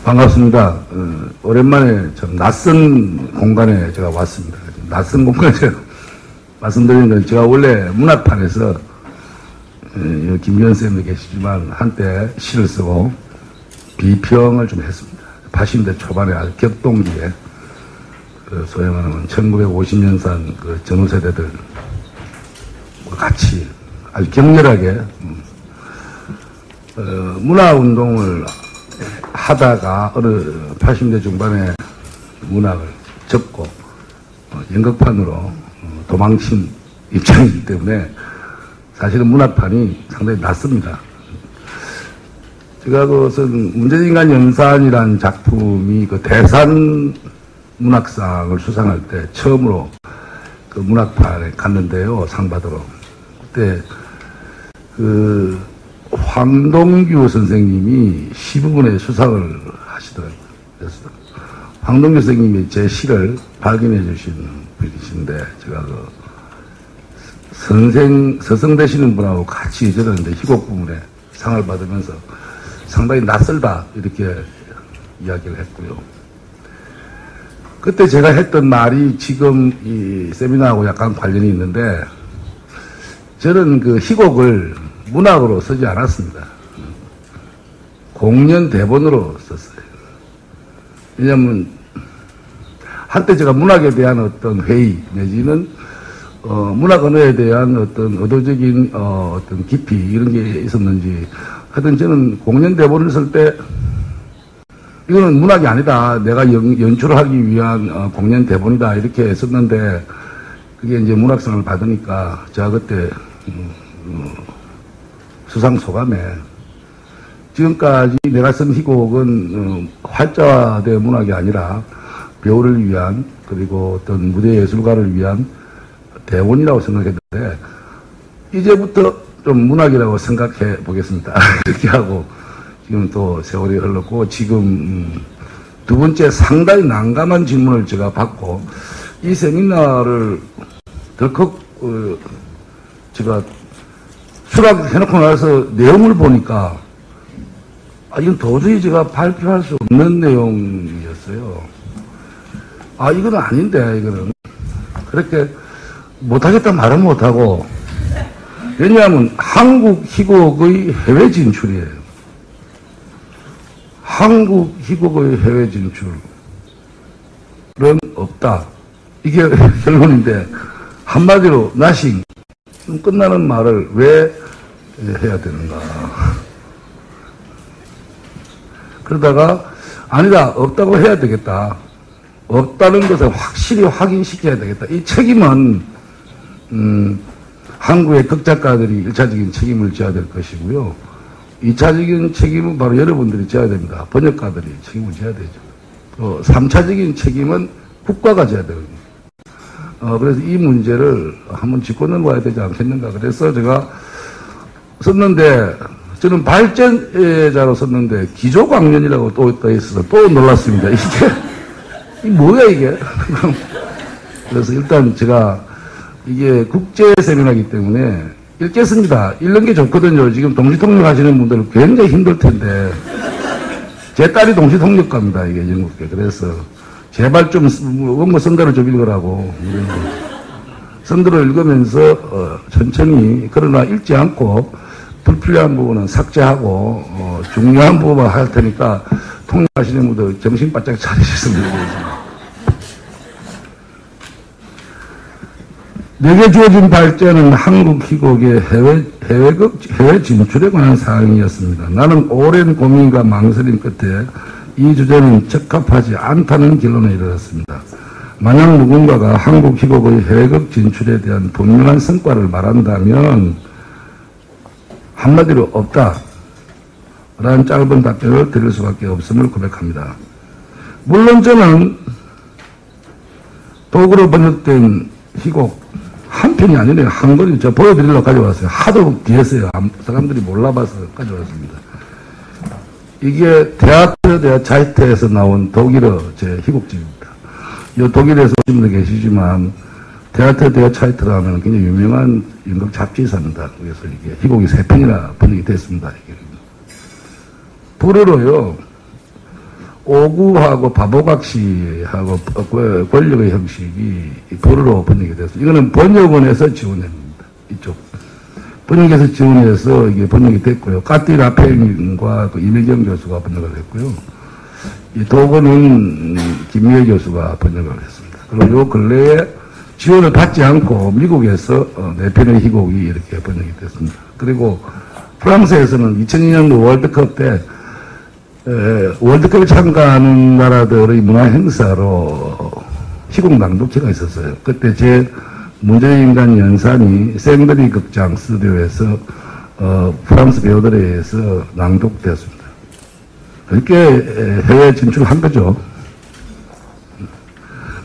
반갑습니다. 오랜만에 좀 낯선 공간에 제가 왔습니다. 낯선 공간에 말씀드리는 건 제가 원래 문학판에서 김기현 쌤도 계시지만 한때 시를 쓰고 비평을 좀 했습니다. 80년대 초반에 아주 격동기에 소위 말하면 1950년산 그 전후세대들과 같이 아주 격렬하게 문화운동을 하다가 어느 80년대 중반에 문학을 접고 연극판으로 도망친 입장이기 때문에 사실은 문학판이 상당히 낯섭니다. 제가 그것은 문제인간 연산이라는 작품이 그 대산 문학상을 수상할 때 처음으로 그 문학판에 갔는데요, 상 받으러. 그때 그 황동규 선생님이 시부분에 수상을 하시더라고요. 그래서 황동규 선생님이 제 시를 발견해 주신 분이신데, 제가 그 서성 되시는 분하고 같이 저는 이제 희곡 부문에 상을 받으면서 상당히 낯설다, 이렇게 이야기를 했고요. 그때 제가 했던 말이 지금 이 세미나하고 약간 관련이 있는데, 저는 그 희곡을 문학으로 쓰지 않았습니다. 공연 대본으로 썼어요. 왜냐하면 한때 제가 문학에 대한 어떤 회의 내지는 문학 언어에 대한 어떤 의도적인 어떤 깊이 이런 게 있었는지 하여튼 저는 공연 대본을 쓸 때 이거는 문학이 아니다, 내가 연출을 하기 위한 공연 대본이다, 이렇게 썼는데 그게 이제 문학상을 받으니까 제가 그때 수상 소감에 지금까지 내가 쓴 희곡은 활자화된 문학이 아니라 배우를 위한, 그리고 어떤 무대 예술가를 위한 대본이라고 생각했는데 이제부터 좀 문학이라고 생각해 보겠습니다. 이렇게 하고 지금 또 세월이 흘렀고, 지금 두 번째 상당히 난감한 질문을 제가 받고 이 세미나를 덜컥 제가 수락해놓고 나서 내용을 보니까 이건 도저히 제가 발표할 수 없는 내용이었어요. 이건 아닌데, 이거는 그렇게 못하겠다 말은 못하고, 왜냐하면 한국 희곡의 해외 진출이에요. 한국 희곡의 해외 진출은 없다, 이게 결론인데, 한마디로 나싱, 끝나는 말을 왜 해야 되는가. 그러다가 아니다, 없다고 해야 되겠다, 없다는 것을 확실히 확인시켜야 되겠다. 이 책임은 한국의 극작가들이 1차적인 책임을 져야 될 것이고요, 2차적인 책임은 바로 여러분들이 져야 됩니다. 번역가들이 책임을 져야 되죠. 또 3차적인 책임은 국가가 져야 되거든요. 그래서 이 문제를 한번 짚고 넘어가야 되지 않겠는가. 그래서 제가 썼는데, 저는 발전자로 썼는데 기조광년이라고 또 있어서 또 놀랐습니다. 이게 뭐야 이게. 그래서 일단 제가 이게 국제 세미나이기 때문에 읽겠습니다. 읽는 게 좋거든요. 지금 동시통역 하시는 분들은 굉장히 힘들 텐데, 제 딸이 동시통역가입니다, 이게 영국에. 그래서 제발 좀 원고 선대로 좀 읽으라고. 선대로 읽으면서 천천히, 그러나 읽지 않고 불필요한 부분은 삭제하고 중요한 부분만 할 테니까 통역하시는 분들 정신 바짝 차리셨으면 좋겠습니다. 내게 주어진 발제는 한국 희곡의 해외 진출에 관한 사항이었습니다. 나는 오랜 고민과 망설임 끝에 이 주제는 적합하지 않다는 결론에 이르렀습니다. 만약 누군가가 한국 희곡의 해외극 진출에 대한 분명한 성과를 말한다면 한마디로 없다 라는 짧은 답변을 드릴 수밖에 없음을 고백합니다. 물론 저는 독으로 번역된 희곡 한 편이 아니네요. 한 권이 제가 보여드리려고 가져왔어요. 하도 뒤에서요. 사람들이 몰라봐서 가져왔습니다. 이게 테아트르 데어 차이트에서 나온 독일어 제 희곡집입니다. 이 독일에서 오신 분들 계시지만 테아트르 데어 차이트라 하면 굉장히 유명한 연극 잡지사입니다. 그래서 이게 희곡이 3편이나 번역이 됐습니다. 이게. 불어로요, 오구하고 바보각시하고 권력의 형식이 불어로 번역이 됐어요. 이거는 번역원에서 지원합니다. 이쪽. 번역에서 지원해서 이게 번역이 됐고요. 까띠 라펠과 그 이매경 교수가 번역을 했고요. 이 도구는 김미애 교수가 번역을 했습니다. 그리고 요 근래에 지원을 받지 않고 미국에서 네 편의 희곡이 이렇게 번역이 됐습니다. 그리고 프랑스에서는 2002년도 월드컵 때 월드컵에 참가하는 나라들의 문화 행사로 희곡 낭독회가 있었어요. 그때 제 문제인간 연산이 생드리 극장 스튜디오에서 프랑스 배우들에 의해서 낭독되었습니다. 이렇게 해외 진출한 거죠.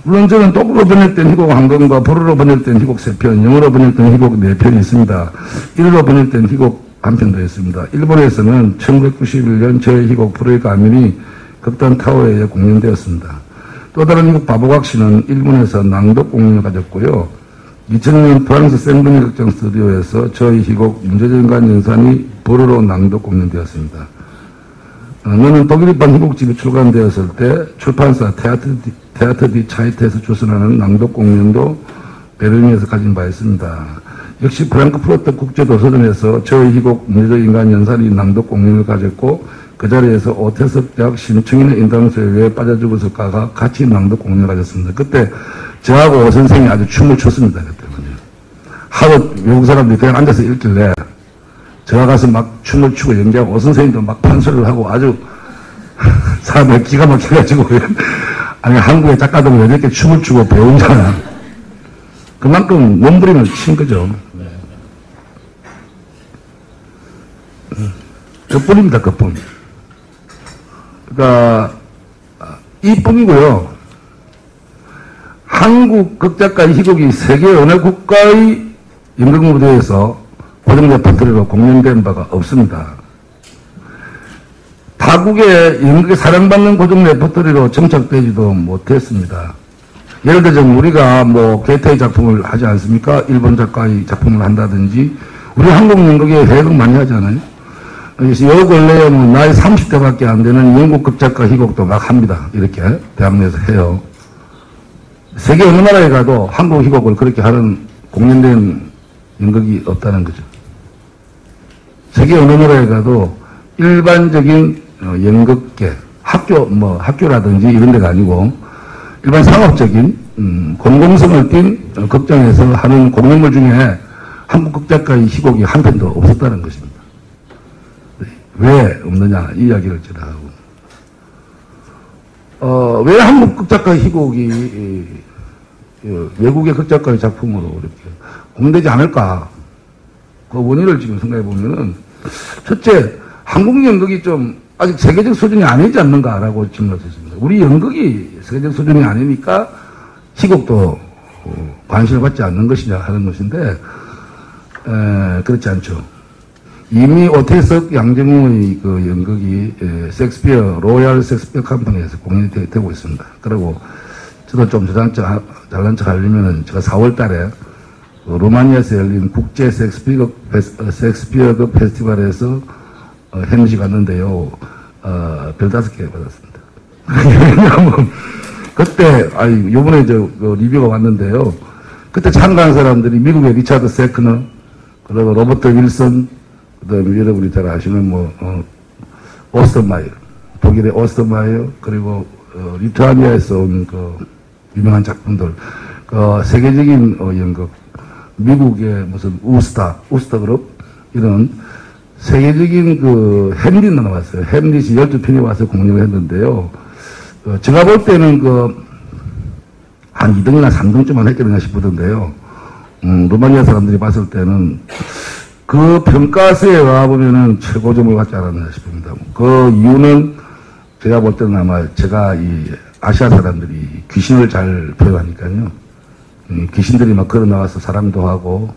물론 저는 독으로 번역된 희곡 한 권과 불어로 번역된 희곡 3편, 영어로 번역된 희곡 4편이 있습니다. 일로 번역된 희곡 한 편도 있습니다. 일본에서는 1991년 저의 희곡 불의 가면이 극단 타워에 의해 공연되었습니다. 또 다른 희곡 바보각시는 일본에서 낭독 공연을 가졌고요. 2000년 프랑스 생드니 극장 스튜디오에서 저의 희곡 문제전간 연산이 불어로 낭독 공연되었습니다. 너는 독일판 희곡집이 출간되었을 때 출판사 테아트 디 차이트에서 주선하는 낭독 공연도 베를린에서 가진 바 있습니다. 역시 프랑크푸르트 국제도서전에서 저의 희곡 문제적 인간 연산이 낭독 공연을 가졌고 그 자리에서 오태석 대학 심청인의 인당소에 빠져 죽었을까가 같이 낭독 공연을 가졌습니다. 그때 저하고 오 선생이 아주 춤을 췄습니다. 그때는요. 하루 외국 사람들이 그냥 앉아서 읽길래 제가 가서 막 춤을 추고 연기하고 오 선생님도 막 판소리를 하고 아주 사람들 기가 막혀가지고 아니 한국의 작가들은 왜 이렇게 춤을 추고 배운잖아. 그만큼 몸부림을 친 거죠. 그뿐입니다. 그뿐. 그러니까 이뿐이고요. 한국 극작가의 희곡이 세계 어느 국가의 연극 무대에서 고정 레퍼토리로 공연된 바가 없습니다. 타국의 연극에 사랑받는 고정 레퍼토리로 정착되지도 못했습니다. 예를 들자면 우리가 뭐 게테의 작품을 하지 않습니까? 일본 작가의 작품을 한다든지 우리 한국 연극에 해외극 많이 하잖아요. 그래서 요 근래에 뭐 나이 30대밖에 안 되는 영국 극작가 희곡도 막 합니다. 이렇게 대학내에서 해요. 세계 어느 나라에 가도 한국 희곡을 그렇게 하는 공연된 연극이 없다는 거죠. 세계 어느 나라에 가도 일반적인 연극계, 학교라든지 이런 데가 아니고 일반 상업적인 공공성을 띈 극장에서 하는 공연물 중에 한국 극작가의 희곡이 한 편도 없었다는 것입니다. 왜 없느냐 이 이야기를 제가 하고 왜 한국 극작가의 희곡이 외국의 극작가의 작품으로 이렇게 공되지 않을까 그 원인을 지금 생각해 보면은 첫째 한국 연극이 좀 아직 세계적 수준이 아니지 않는가라고 질문을 했습니다. 우리 연극이 세계적 수준이 아니니까 희곡도 관심을 받지 않는 것이냐 하는 것인데 그렇지 않죠. 이미 오태석 양정우의 그 연극이 로얄 섹스피어 컴퍼니에서 공연이 되고 있습니다. 그리고 저도 좀 잘난 척 하려면은 제가 4월 달에 루마니아에서 열린 국제 섹스피어급 페스티벌에서 현지 갔는데요. 별 5개 받았습니다. 왜냐면 그때 요번에 리뷰가 왔는데요. 그때 참가한 사람들이 미국의 리차드 세크너, 그리고 로버트 윌슨, 그 다음에 여러분이 잘 아시는 오스터마이어, 독일의 오스터마이어, 그리고 리투아니아에서 온 유명한 작품들, 세계적인 연극, 미국의 무슨 우스터 그룹, 이런 세계적인 햄릿도 나왔어요. 햄릿이 12편이 와서 공연을 했는데요. 제가 볼 때는 한 2등이나 3등쯤만 했겠느냐 싶었는데요. 루마니아 사람들이 봤을 때는 그 평가서에 와보면은 최고점을 받지 않았나 싶습니다. 그 이유는 제가 볼 때는 아마 제가 이 아시아 사람들이 귀신을 잘 표현하니까요. 귀신들이 막 걸어 나와서 사랑도 하고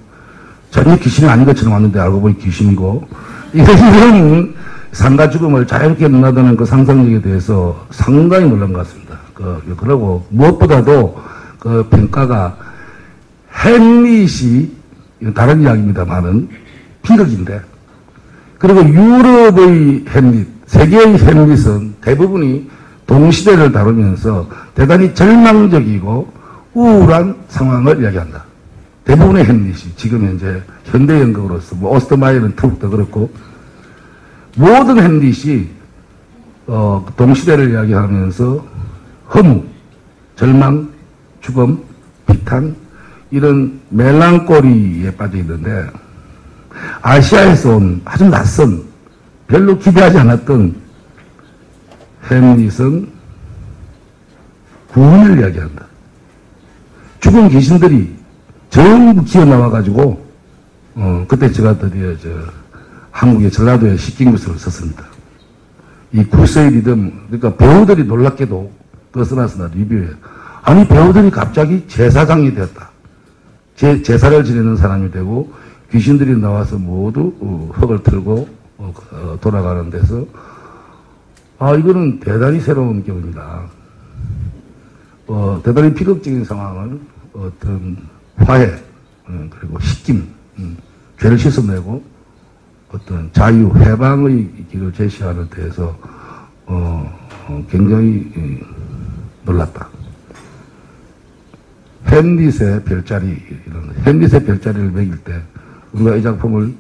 전혀 귀신이 아닌 것처럼 왔는데 알고 보니 귀신이고 이런 삶과 죽음을 자유롭게 만나다는 그 상상력에 대해서 상당히 놀란 것 같습니다. 그러고 무엇보다도 그 평가가 햄릿이 다른 이야기입니다만은 비극인데 그리고 유럽의 햄릿, 세계의 햄릿은 대부분이 동시대를 다루면서 대단히 절망적이고 우울한 상황을 이야기한다. 대부분의 햄릿이 지금 현재 현대 연극으로서 뭐 오스트마이어는 더욱더 그렇고 모든 햄릿이 동시대를 이야기하면서 허무, 절망, 죽음, 비탄 이런 멜랑콜리에 빠져 있는데 아시아에서 온 아주 낯선 별로 기대하지 않았던 햄릿은 구원을 이야기한다. 죽은 귀신들이 전부 기어 나와가지고 그때 제가 드디어 한국의 전라도에 식긴구슬을 썼습니다. 이 구스의 리듬, 그러니까 배우들이 놀랍게도 떠서나서나 리뷰에 아니 배우들이 갑자기 제사장이 되었다. 제사를 지내는 사람이 되고 귀신들이 나와서 모두 흙을 틀고 돌아가는 데서 이거는 대단히 새로운 경우입니다. 대단히 비극적인 상황을 어떤 화해 그리고 식김 죄를 씻어내고 어떤 자유 해방의 길을 제시하는 데에서 굉장히 놀랐다. 햄릿의 별자리 이런 햄릿의 별자리를 매길 때 우리가 이 작품을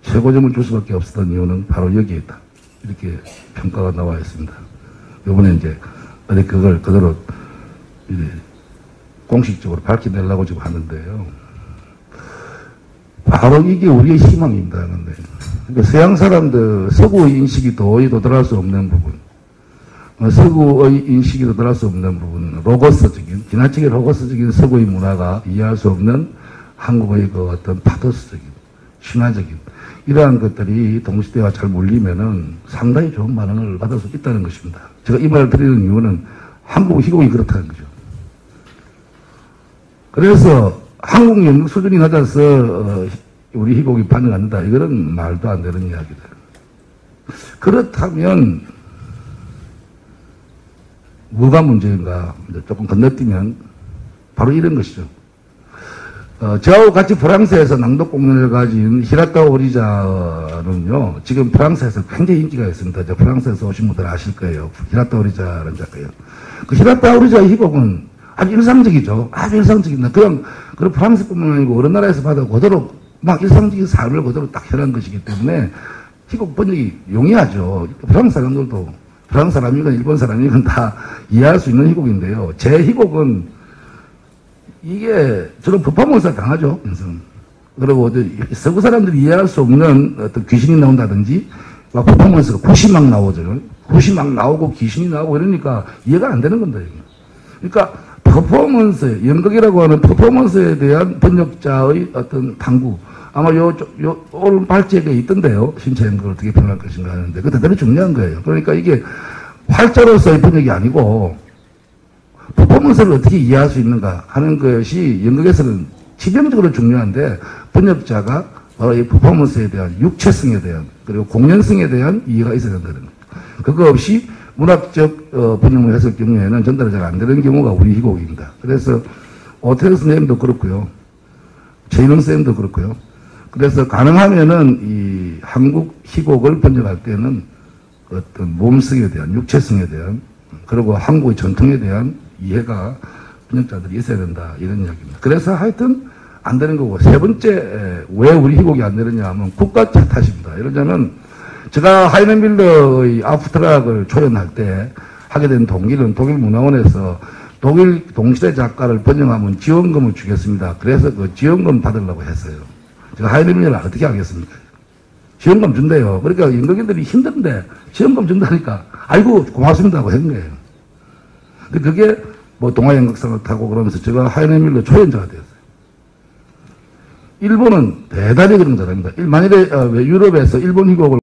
최고점을 줄 수밖에 없었던 이유는 바로 여기에 있다. 이렇게 평가가 나와 있습니다. 이번에 이제 어디 그걸 그대로 이제 공식적으로 밝혀내려고 지금 하는데요. 바로 이게 우리의 희망입니다. 그런데 그러니까 서양 사람들 서구의 인식이 도저히 도달할 수 없는 부분, 서구의 인식이 도달할 수 없는 부분, 로고스적인 지나치게 로고스적인 서구의 문화가 이해할 수 없는 한국의 그 어떤 파도스적인 신화적인 이러한 것들이 동시대와 잘 물리면은 상당히 좋은 반응을 받을 수 있다는 것입니다. 제가 이 말을 드리는 이유는 한국 희곡이 그렇다는 거죠. 그래서 한국 연극 수준이 낮아서 우리 희곡이 반영 안 된다. 이거는 말도 안 되는 이야기다. 그렇다면 뭐가 문제인가? 조금 건너뛰면 바로 이런 것이죠. 저하고 같이 프랑스에서 낭독 공연을 가진 히라타 오리자는요, 지금 프랑스에서 굉장히 인기가 있습니다. 프랑스에서 오신 분들 아실 거예요. 히라타 오리자라는 작가예요. 그 히라타 오리자의 희곡은 아주 일상적이죠. 아주 일상적입니다. 그냥 프랑스뿐만 아니고 어느 나라에서 봐도 그대로 막 일상적인 삶을 그대로 딱 해놓은 것이기 때문에 희곡 번역이 용이하죠. 프랑스 사람들도 프랑스 사람이건 일본 사람이건 다 이해할 수 있는 희곡인데요. 제 희곡은 이게 저런 퍼포먼스를 당하죠. 그리고 서구 사람들이 이해할 수 없는 어떤 귀신이 나온다든지 막 퍼포먼스가 굿이 막 나오죠. 굿이 막 나오고 귀신이 나오고 이러니까 이해가 안 되는 건데. 그러니까 퍼포먼스, 연극이라고 하는 퍼포먼스에 대한 번역자의 어떤 탐구. 아마 오늘 발제가 있던데요. 신체 연극을 어떻게 표현할 것인가 하는데. 그거 대단히 중요한 거예요. 그러니까 이게 활자로서의 번역이 아니고 퍼포먼스를 어떻게 이해할 수 있는가 하는 것이 연극에서는 치명적으로 중요한데 번역자가 바로 이 퍼포먼스에 대한 육체성에 대한 그리고 공연성에 대한 이해가 있어야 된다는 거예요. 그거 없이 문학적 번역을 했을 경우에는 전달이 잘 안 되는 경우가 우리 희곡입니다. 그래서 오태석 선생님도 그렇고요. 최인영 선생님도 그렇고요. 그래서 가능하면은 이 한국 희곡을 번역할 때는 어떤 몸성에 대한 육체성에 대한 그리고 한국의 전통에 대한 이해가 번역자들이 있어야 된다 이런 이야기입니다. 그래서 하여튼 안 되는 거고 세 번째 왜 우리 희곡이 안 되느냐 하면 국가 탓입니다. 이러자면 제가 하이넨밀러의 아프트락을 초연할 때 하게 된 동기는 독일문화원에서 독일 동시대 작가를 번역하면 지원금을 주겠습니다. 그래서 그 지원금 받으려고 했어요. 제가 하이넨밀러를 어떻게 하겠습니까? 지원금 준대요. 그러니까 연극인들이 힘든데 지원금 준다니까 아이고 고맙습니다 하고 한 거예요. 근데 그게 뭐 동아연극상을 타고 그러면서 제가 하이넨밀러 초연자가 되었어요. 일본은 대단히 그런 거 잘합니다. 만일에 유럽에서 일본 희곡을